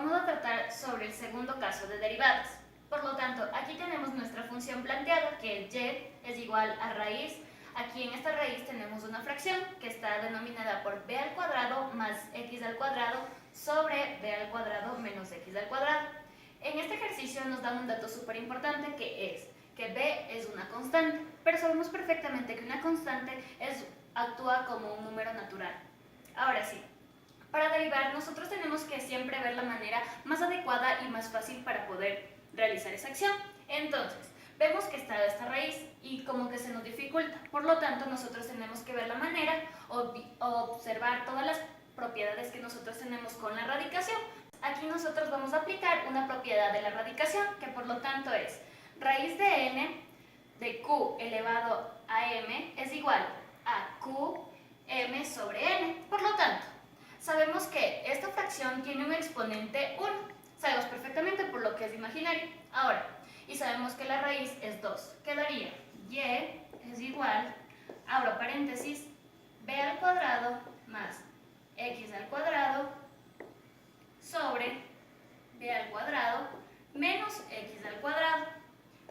vamos a tratar sobre el segundo caso de derivadas. Por lo tanto, aquí tenemos nuestra función planteada, que y es igual a raíz. Aquí en esta raíz tenemos una fracción que está denominada por b al cuadrado más x al cuadrado sobre b al cuadrado menos x al cuadrado. En este ejercicio nos dan un dato súper importante, que es que b es una constante, pero sabemos perfectamente que una constante actúa como un número natural. Ahora sí, para derivar nosotros tenemos que siempre ver la manera más adecuada y más fácil para poder realizar esa acción. Entonces, vemos que está esta raíz y como que se nos dificulta. Por lo tanto, nosotros tenemos que ver la manera o observar todas las propiedades que nosotros tenemos con la radicación. Aquí nosotros vamos a aplicar una propiedad de la radicación, que por lo tanto es raíz de n de q elevado a m es igual a qm sobre n. Por lo tanto, sabemos que esta fracción tiene un exponente 1. Sabemos perfectamente por lo que es imaginario. Ahora, y sabemos que la raíz es 2. Quedaría y es igual, abro paréntesis, b al cuadrado más x al cuadrado sobre b al cuadrado menos x al cuadrado.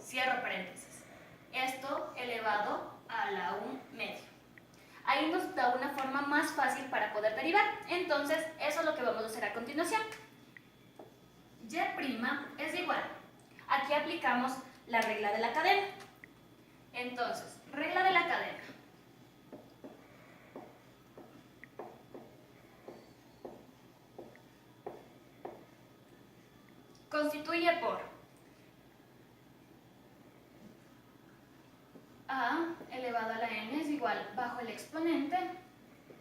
Cierro paréntesis. Esto elevado a la 1 medio. Ahí nos da una forma más fácil para poder derivar. Entonces, eso es lo que vamos a hacer a continuación. Y' es igual. Aquí aplicamos la regla de la cadena. Entonces, regla de la cadena. Constituye por a elevado a la n es igual bajo el exponente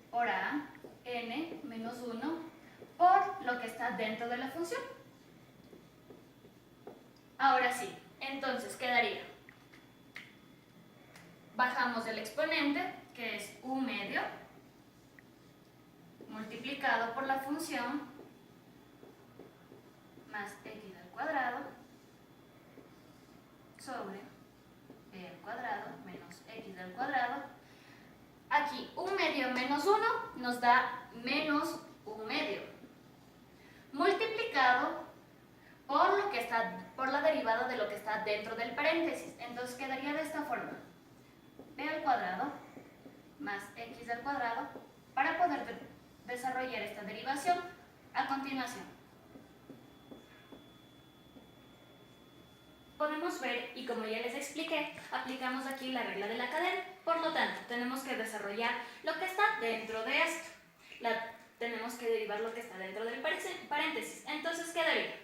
por a n menos 1 por lo que está dentro de la función. Ahora sí, entonces quedaría, bajamos el exponente, que es u medio, multiplicado por la función más x al cuadrado sobre b al cuadrado menos x al cuadrado. Aquí u medio menos 1 nos da menos u medio, multiplicado por la derivada de lo que está dentro del paréntesis. Entonces quedaría de esta forma: b al cuadrado más x al cuadrado, para poder desarrollar esta derivación a continuación. Podemos ver, y como ya les expliqué, aplicamos aquí la regla de la cadena. Por lo tanto, tenemos que desarrollar lo que está dentro de esto. Tenemos que derivar lo que está dentro del paréntesis. Entonces quedaría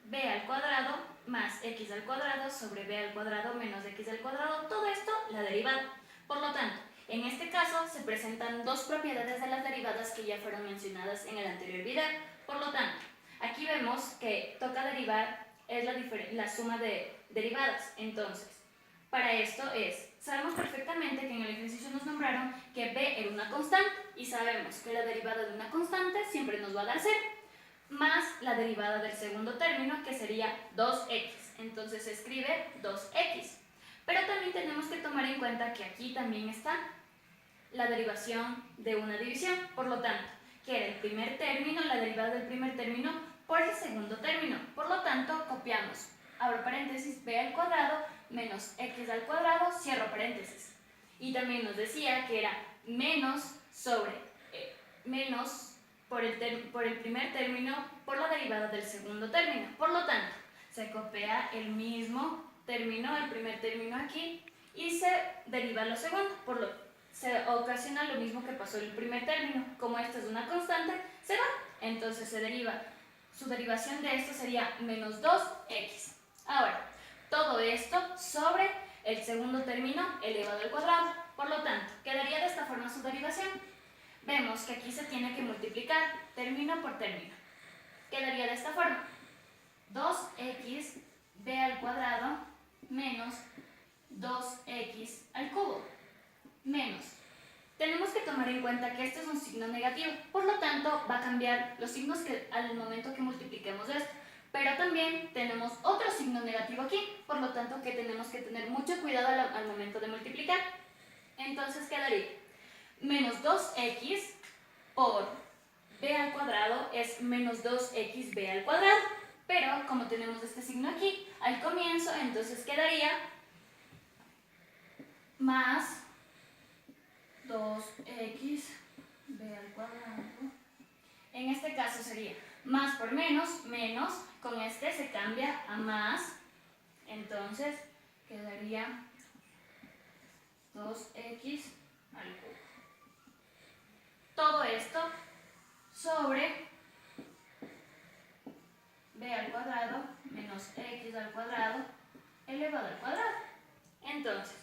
b al cuadrado más x al cuadrado sobre b al cuadrado menos x al cuadrado. Todo esto, la derivada. Por lo tanto, en este caso se presentan dos propiedades de las derivadas que ya fueron mencionadas en el anterior video. Por lo tanto, aquí vemos que toca derivar es la suma de derivadas. Entonces, para esto sabemos perfectamente que en el ejercicio nos nombraron que b era una constante y sabemos que la derivada de una constante siempre nos va a dar 0, más la derivada del segundo término, que sería 2x. Entonces se escribe 2x. Pero también tenemos que tomar en cuenta que aquí también está la derivación de una división. Por lo tanto, que era el primer término, la derivada del primer término por el segundo término. Por lo tanto, copiamos, abro paréntesis, b al cuadrado menos x al cuadrado, cierro paréntesis. Y también nos decía que era menos sobre menos por el primer término por la derivada del segundo término. Por lo tanto, se copia el mismo término, el primer término aquí, y se deriva lo segundo. Se ocasiona lo mismo que pasó en el primer término. Como esta es una constante, se va. Entonces se deriva. Su derivación de esto sería menos 2x. Ahora, todo esto sobre el segundo término elevado al cuadrado. Por lo tanto, quedaría de esta forma su derivación. Vemos que aquí se tiene que multiplicar término por término. Quedaría de esta forma: 2x b al cuadrado menos 2x al cubo menos. Tenemos que tomar en cuenta que este es un signo negativo, por lo tanto va a cambiar los signos al momento que multipliquemos esto. Pero también tenemos otro signo negativo aquí, por lo tanto que tenemos que tener mucho cuidado al momento de multiplicar. Entonces quedaría menos 2x por b al cuadrado es menos 2xb al cuadrado. Pero como tenemos este signo aquí al comienzo, entonces quedaría más 2xb al cuadrado. En este caso sería más por menos, menos, con este se cambia a más, entonces quedaría 2x al cubo. Todo esto sobre b al cuadrado menos x al cuadrado elevado al cuadrado. Entonces,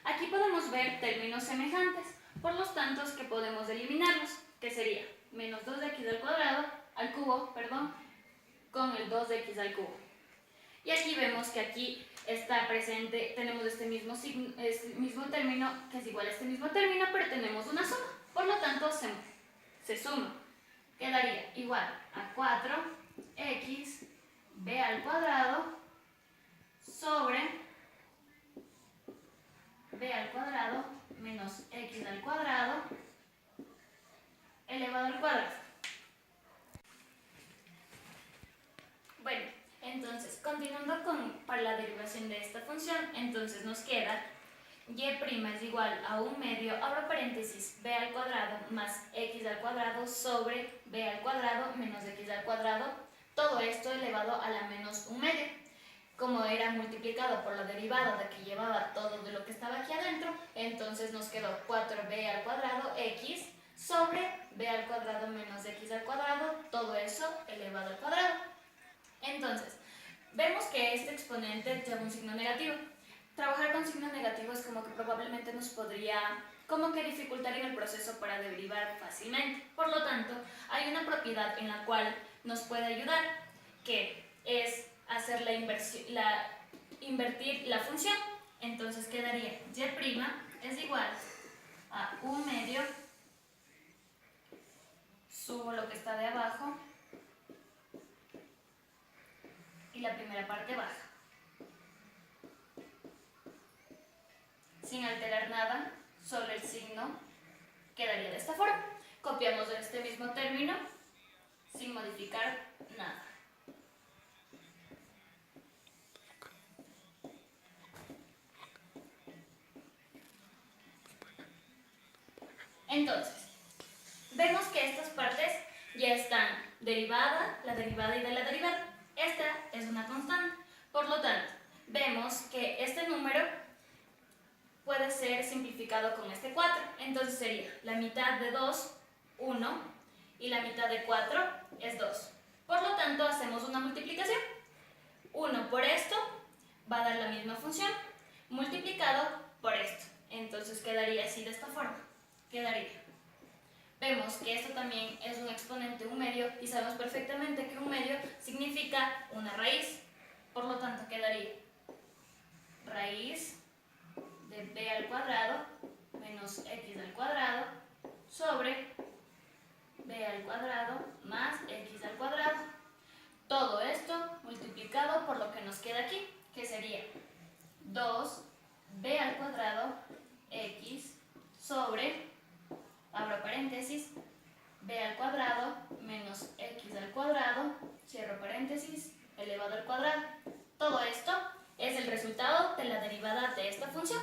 aquí podemos ver términos semejantes, por los tantos que podemos eliminarlos, que sería menos 2x al cuadrado, al cubo, perdón, con el 2x al cubo. Y aquí vemos que aquí está presente, tenemos este mismo término, que es igual a este mismo término, pero tenemos una suma. Por lo tanto, se suma. Quedaría igual a 4x b al cuadrado sobre b al cuadrado menos x al cuadrado elevado al cuadrado. Bueno, entonces, continuando para la derivación de esta función, entonces nos queda y' es igual a 1 medio, abro paréntesis, b al cuadrado más x al cuadrado sobre b al cuadrado menos x al cuadrado, todo esto elevado a la menos 1 medio. Como era multiplicado por la derivada de que llevaba todo de lo que estaba aquí adentro, entonces nos quedó 4b al cuadrado x sobre b al cuadrado menos x al cuadrado, todo eso elevado al cuadrado. Entonces, vemos que este exponente lleva un signo negativo. Trabajar con signo negativo es como que probablemente nos podría como que dificultar en el proceso para derivar fácilmente. Por lo tanto, hay una propiedad en la cual nos puede ayudar, que es hacer invertir la función. Entonces quedaría y' es igual a 1 medio, subo lo que está de abajo y la primera parte baja. Sin alterar nada, solo el signo quedaría de esta forma. Copiamos este mismo término sin modificar nada. Entonces, vemos que estas partes ya están derivada, la derivada y de la derivada. Esta es una constante. Por lo tanto, vemos que este número puede ser simplificado con este 4. Entonces sería la mitad de 2, 1, y la mitad de 4 es 2. Por lo tanto, hacemos una multiplicación. 1 por esto va a dar la misma función, multiplicado por esto. Entonces quedaría así de esta forma. Vemos que esto también es un exponente 1 medio y sabemos perfectamente que 1 medio significa una raíz. Por lo tanto, quedaría raíz de b al cuadrado menos x al cuadrado sobre b al cuadrado más x al cuadrado. Todo esto multiplicado por lo que nos queda aquí, que sería 2b al cuadrado x sobre, abro paréntesis, b al cuadrado menos x al cuadrado, cierro paréntesis, elevado al cuadrado. Todo esto es el resultado de la derivada de esta función.